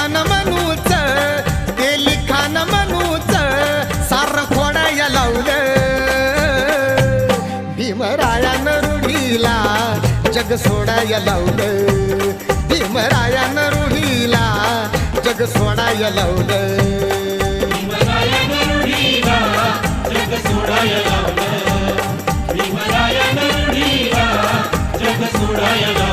लिखाण म्हणूच ते लिखाण म्हणूच सार खोडाया लावलं भीमरायानं रूढीला जग सोडाया लावलं भीमरायानं रूढीला जग सोडाया लावलं भीमरायानं रूढीला जग सोडाया लावलं भीमरायानं रूढीला जग सोडाया